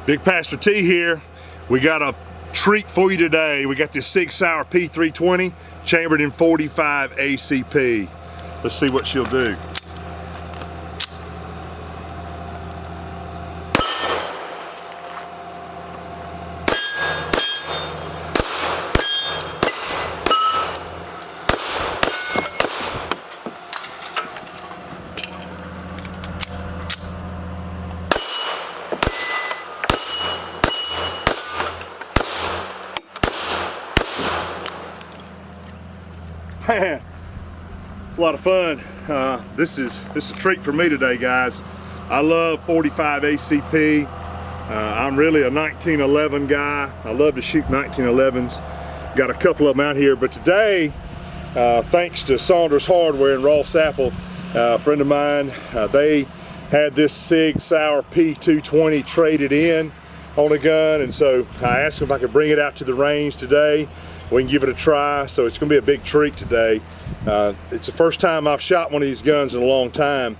BigPastorT here. We got a treat for you today. We got this Sig P220 chambered in 45 ACP. Let's see what she'll do. Man, it's a lot of fun. This is a treat for me today, guys. I love 45 ACP. I'm really a 1911 guy. I love to shoot 1911s. Got a couple of them out here, but today, thanks to Saunders Hardware in Ross Apple, a friend of mine, they had this Sig P220 traded in on a gun, and so I asked them if I could bring it out to the range today. We can give it a try, so it's going to be a big treat today. It's the first time I've shot one of these guns in a long time.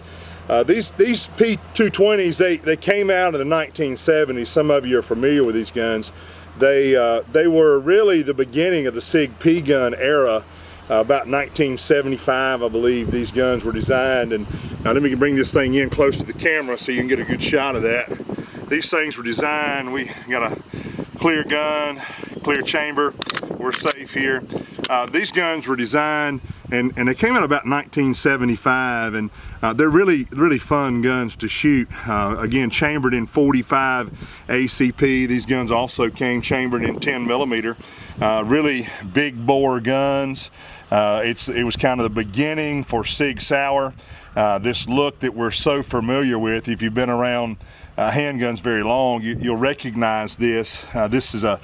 These P220s, they came out in the 1970s. Some of you are familiar with these guns. They were really the beginning of the Sig P gun era. About 1975, I believe, these guns were designed. And let me bring this thing in close to the camera so you can get a good shot of that. These things were designed. We got a clear gun, clear chamber. We're safe here. These guns were designed and they came out about 1975, and they're really fun guns to shoot. Again, chambered in 45 ACP. These guns also came chambered in 10mm. Really big bore guns. It was kind of the beginning for Sig Sauer. This look that we're so familiar with. If you've been around handguns very long, you'll recognize this. This is a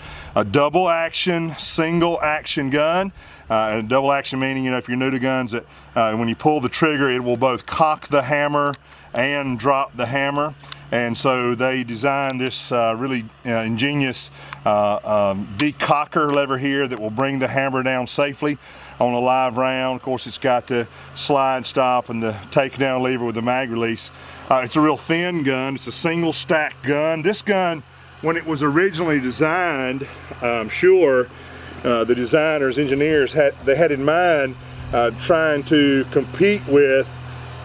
double action, single action gun. And double action meaning, if you're new to guns, that when you pull the trigger, it will both cock the hammer and drop the hammer. And so they designed this really ingenious decocker lever here that will bring the hammer down safely on a live round. Of course, it's got the slide stop and the takedown lever with the mag release. It's a real thin gun. It's a single stack gun. This gun, when it was originally designed, I'm sure the designers, engineers, had in mind trying to compete with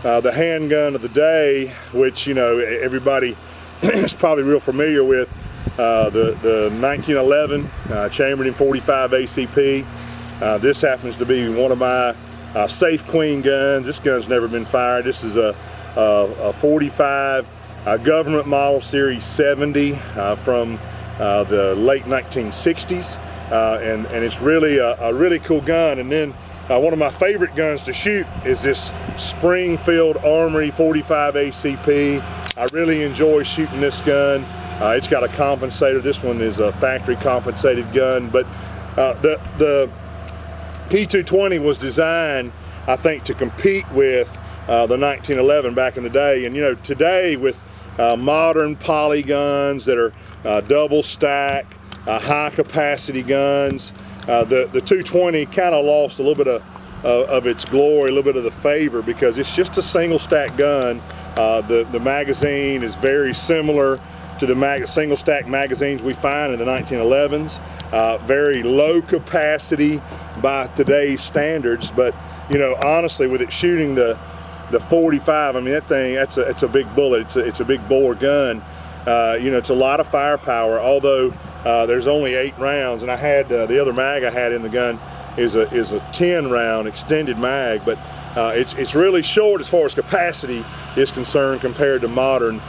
the handgun of the day, which everybody is probably real familiar with. The 1911 chambered in 45 ACP. This happens to be one of my Safe Queen guns. This gun's never been fired. This is a 45 government model series 70 from the late 1960s, and it's really a really cool gun. And then one of my favorite guns to shoot is this Springfield Armory 45 ACP. I really enjoy shooting this gun. It's got a compensator. This one is a factory compensated gun, but the P220 was designed, I think, to compete with the 1911 back in the day. And today with modern poly guns that are double stack, high capacity guns, the 220 kind of lost a little bit of its glory, a little bit of the favor, because it's just a single stack gun. The magazine is very similar to the single stack magazines we find in the 1911s. Very low capacity by today's standards, but honestly, with it shooting the 45, I mean, that thing, it's a big bullet. It's a big bore gun. It's a lot of firepower, although there's only 8 rounds, and I had the other mag I had in the gun is a 10 round extended mag, but it's really short as far as capacity is concerned compared to modern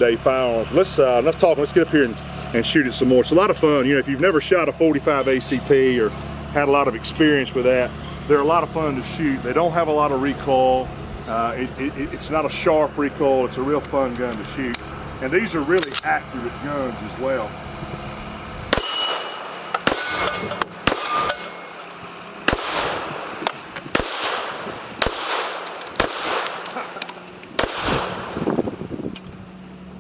day firearms. Enough talking, let's get up here and shoot it some more. It's a lot of fun. If you've never shot a 45 ACP or had a lot of experience with that, they're a lot of fun to shoot. They don't have a lot of recoil. It's not a sharp recoil. It's a real fun gun to shoot. And these are really accurate guns as well.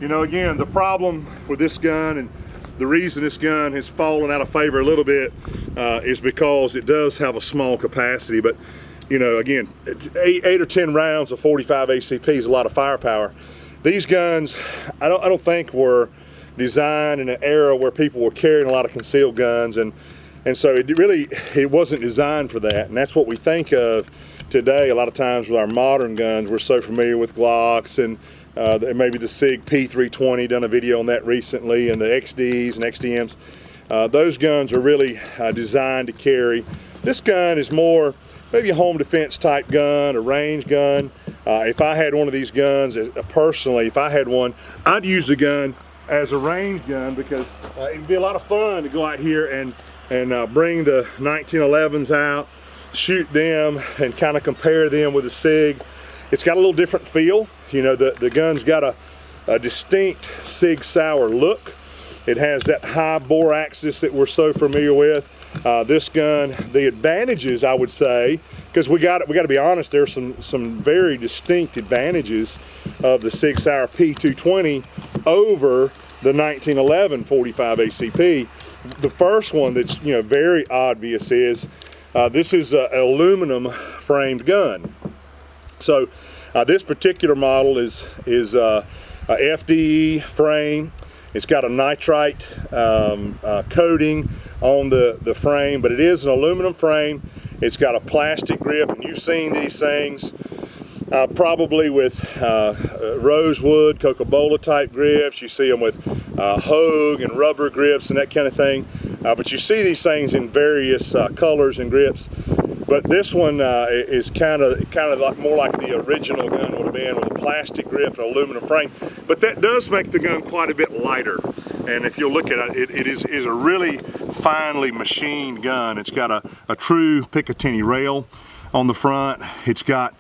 Again, the problem with this gun, and the reason this gun has fallen out of favor a little bit, is because it does have a small capacity. But again, 8 or 10 rounds of 45 ACP is a lot of firepower. These guns, I don't think were designed in an era where people were carrying a lot of concealed guns, and so it wasn't designed for that. And that's what we think of today a lot of times with our modern guns. We're so familiar with Glocks and maybe the Sig P220, done a video on that recently, and the XDs and XDMs. Those guns are really designed to carry. This gun is more maybe a home defense type gun, a range gun. If I had one of these guns, personally, if I had one, I'd use the gun as a range gun, because it'd be a lot of fun to go out here and bring the 1911s out, shoot them, and kind of compare them with the Sig. It's got a little different feel. You know, the gun's got a distinct Sig Sauer look. It has that high bore axis that we're so familiar with. This gun, the advantages, I would say, because we got to be honest, there's some very distinct advantages of the Sig Sauer P220 over the 1911 45 ACP. The first one that's very obvious is this is an aluminum framed gun. So this particular model is a FDE frame. It's got a nitrite coating on the frame, but it is an aluminum frame. It's got a plastic grip, and you've seen these things probably with rosewood, Coca-Cola type grips. You see them with Hogue and rubber grips and that kind of thing. But you see these things in various colors and grips. But this one is kind of like more like the original gun would have been, with a plastic grip and aluminum frame. But that does make the gun quite a bit lighter. And if you'll look at it, it is a really finely machined gun. It's got a true Picatinny rail on the front. It's got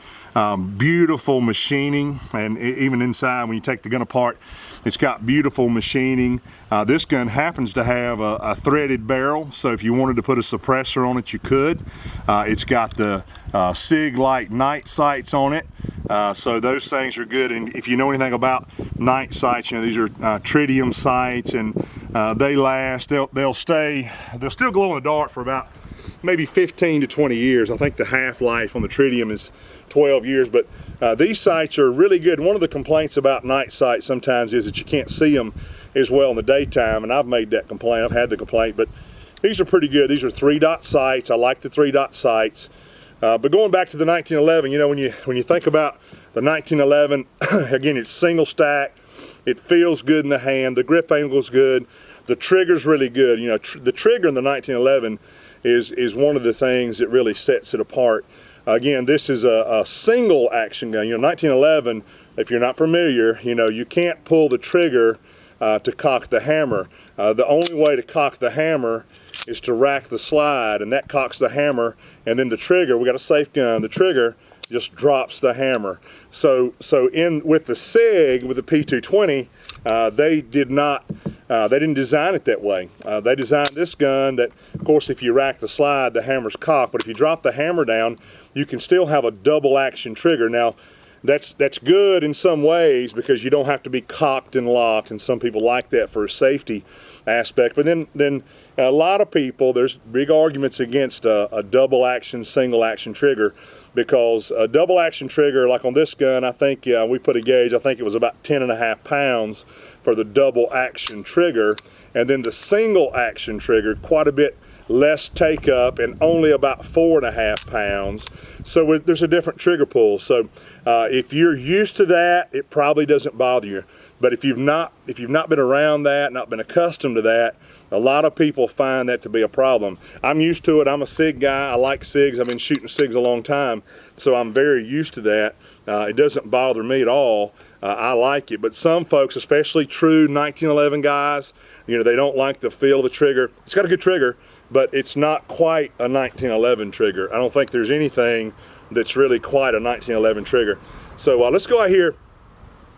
beautiful machining, and even inside when you take the gun apart, it's got beautiful machining. This gun happens to have a threaded barrel, so if you wanted to put a suppressor on it, you could. It's got the Sig Light night sights on it, so those things are good. And if you know anything about night sights, these are tritium sights, and they last. They'll still glow in the dark for about maybe 15 to 20 years. I think the half-life on the tritium is 12 years, but these sights are really good. One of the complaints about night sights sometimes is that you can't see them as well in the daytime, and I've made that complaint. I've had the complaint, but these are pretty good. These are 3-dot sights. I like the 3-dot sights. But going back to the 1911, when you think about the 1911, again, it's single stack. It feels good in the hand. The grip angle's good. The trigger's really good. The trigger in the 1911 is one of the things that really sets it apart. Again, this is a single action gun. 1911, if you're not familiar, you can't pull the trigger to cock the hammer. The only way to cock the hammer is to rack the slide, and that cocks the hammer, and then the trigger, we got a safe gun, the trigger just drops the hammer. So with the Sig, with the P220, they didn't design it that way. They designed this gun that, of course, if you rack the slide, the hammer's cocked, but if you drop the hammer down, you can still have a double action trigger. Now, that's good in some ways, because you don't have to be cocked and locked, and some people like that for a safety aspect. But then a lot of people, there's big arguments against a double action, single action trigger, because a double action trigger, like on this gun, I think we put a gauge, I think it was about 10.5 pounds for the double action trigger, and then the single action trigger, quite a bit less take up and only about 4.5 pounds. So there's a different trigger pull. So if you're used to that, it probably doesn't bother you. But if you've not been around that, not been accustomed to that, a lot of people find that to be a problem. I'm used to it. I'm a Sig guy. I like Sigs. I've been shooting Sigs a long time, so I'm very used to that. It doesn't bother me at all. I like it. But some folks, especially true 1911 guys, they don't like the feel of the trigger. It's got a good trigger, but it's not quite a 1911 trigger. I don't think there's anything that's really quite a 1911 trigger. So let's go out here.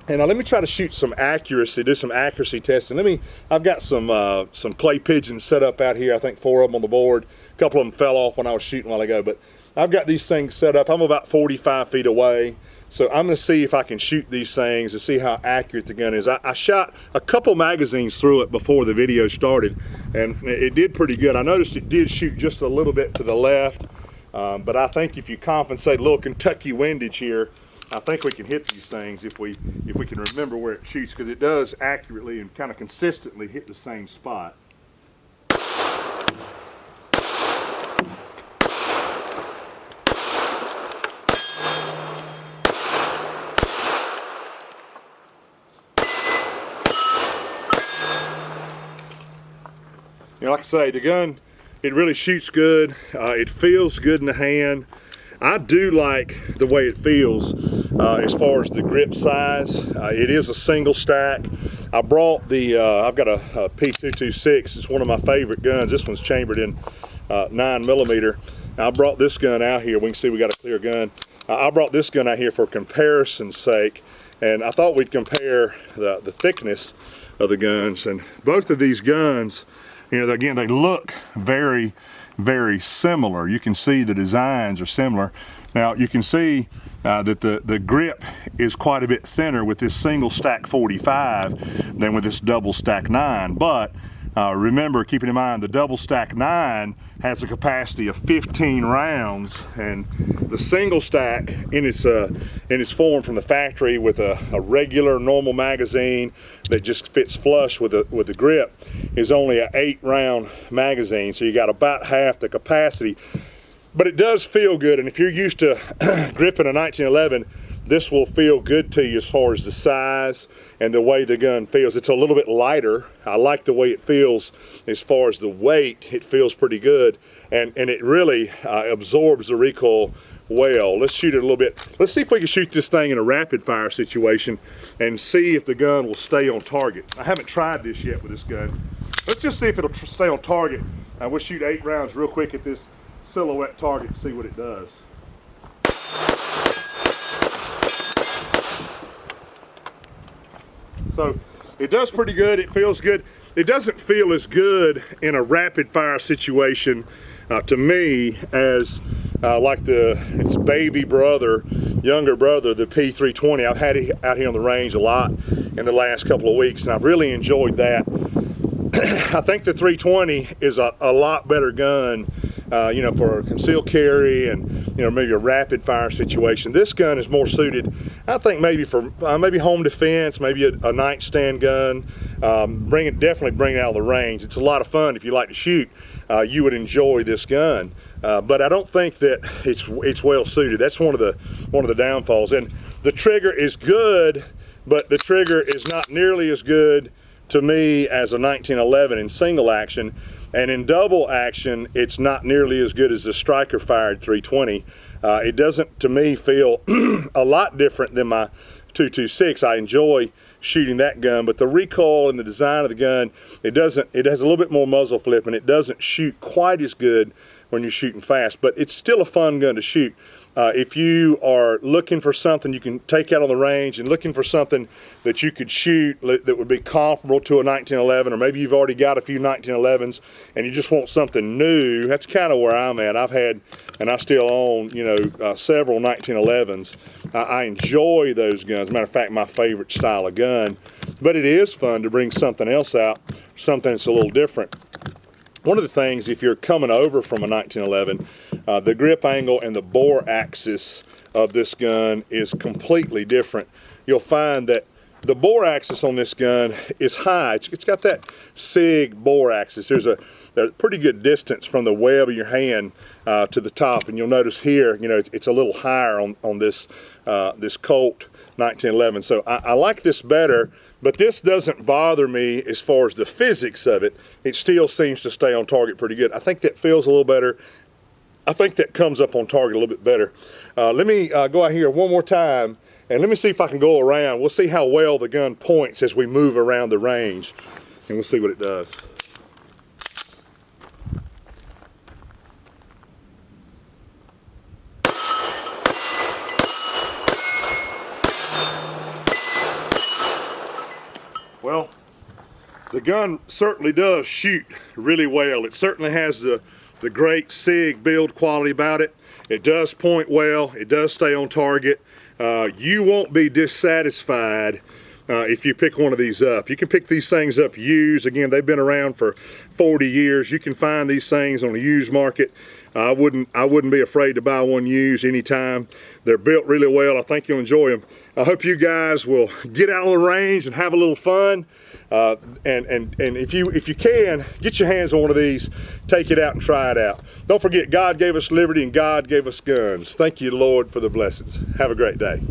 And let me try to shoot some accuracy, do some accuracy testing. I've got some clay pigeons set up out here. I think 4 of them on the board. A couple of them fell off when I was shooting a while ago, but I've got these things set up. I'm about 45 feet away. So I'm gonna see if I can shoot these things to see how accurate the gun is. I shot a couple magazines through it before the video started, and it did pretty good. I noticed it did shoot just a little bit to the left, but I think if you compensate a little Kentucky windage here, I think we can hit these things if we can remember where it shoots, because it does accurately and kind of consistently hit the same spot. You know, like I say, the gun, it really shoots good. It feels good in the hand. I do like the way it feels as far as the grip size. It is a single stack. I brought the, I've got a P226. It's one of my favorite guns. This one's chambered in 9mm. I brought this gun out here. We can see we got a clear gun. I brought this gun out here for comparison's sake, and I thought we'd compare the thickness of the guns. And both of these guns, you know, again, they look very, very similar. You can see the designs are similar. Now you can see that the grip is quite a bit thinner with this single stack 45 than with this double stack 9. But remember, keeping in mind, the double stack 9 has a capacity of 15 rounds, and the single stack in its form from the factory with a regular normal magazine that just fits flush with the grip is only an 8-round magazine, so you got about half the capacity. But it does feel good, and if you're used to gripping a 1911, this will feel good to you as far as the size and the way the gun feels. It's a little bit lighter. I like the way it feels as far as the weight. It feels pretty good, and it really absorbs the recoil well. Let's shoot it a little bit. Let's see if we can shoot this thing in a rapid fire situation and see if the gun will stay on target. I haven't tried this yet with this gun. Let's just see if it'll stay on target. We'll shoot 8 rounds real quick at this silhouette target and see what it does. So it does pretty good. It feels good. It doesn't feel as good in a rapid fire situation to me as like its baby brother, younger brother, the P220. I've had it out here on the range a lot in the last couple of weeks, and I've really enjoyed that. I think the 320 is a lot better gun, you know, for a concealed carry and, you know, maybe a rapid fire situation. This gun is more suited, I think, maybe for maybe home defense, maybe a nightstand gun. Definitely bring it out of the range. It's a lot of fun. If you like to shoot, you would enjoy this gun. But I don't think that it's well suited. That's one of the downfalls. And the trigger is good, but the trigger is not nearly as good to me as a 1911 in single action, and in double action it's not nearly as good as the striker fired 320. It doesn't, to me, feel a lot different than my 226. I enjoy shooting that gun, but the recoil and the design of the gun, it has a little bit more muzzle flip, and it doesn't shoot quite as good when you're shooting fast, but it's still a fun gun to shoot. If you are looking for something you can take out on the range and looking for something that you could shoot that would be comparable to a 1911, or maybe you've already got a few 1911s and you just want something new, that's kind of where I'm at. I've had, and I still own, you know, several 1911s. I enjoy those guns. Matter of fact, my favorite style of gun. But it is fun to bring something else out, something that's a little different. One of the things, if you're coming over from a 1911, the grip angle and the bore axis of this gun is completely different. You'll find that the bore axis on this gun is high. It's got that Sig bore axis. There's a pretty good distance from the web of your hand to the top, and you'll notice here, you know, it's a little higher on this this Colt 1911. So I like this better. But this doesn't bother me as far as the physics of it. It still seems to stay on target pretty good. I think that feels a little better. I think that comes up on target a little bit better. Let me go out here one more time, and let me see if I can go around. We'll see how well the gun points as we move around the range, and we'll see what it does. Well, the gun certainly does shoot really well. It certainly has the great Sig build quality about it. It does point well. It does stay on target. You won't be dissatisfied if you pick one of these up. You can pick these things up used. Again, they've been around for 40 years. You can find these things on the used market I wouldn't be afraid to buy one used anytime. They're built really well. I think you'll enjoy them. I hope you guys will get out on the range and have a little fun. And if you can, get your hands on one of these, take it out and try it out. Don't forget, God gave us liberty and God gave us guns. Thank you, Lord, for the blessings. Have a great day.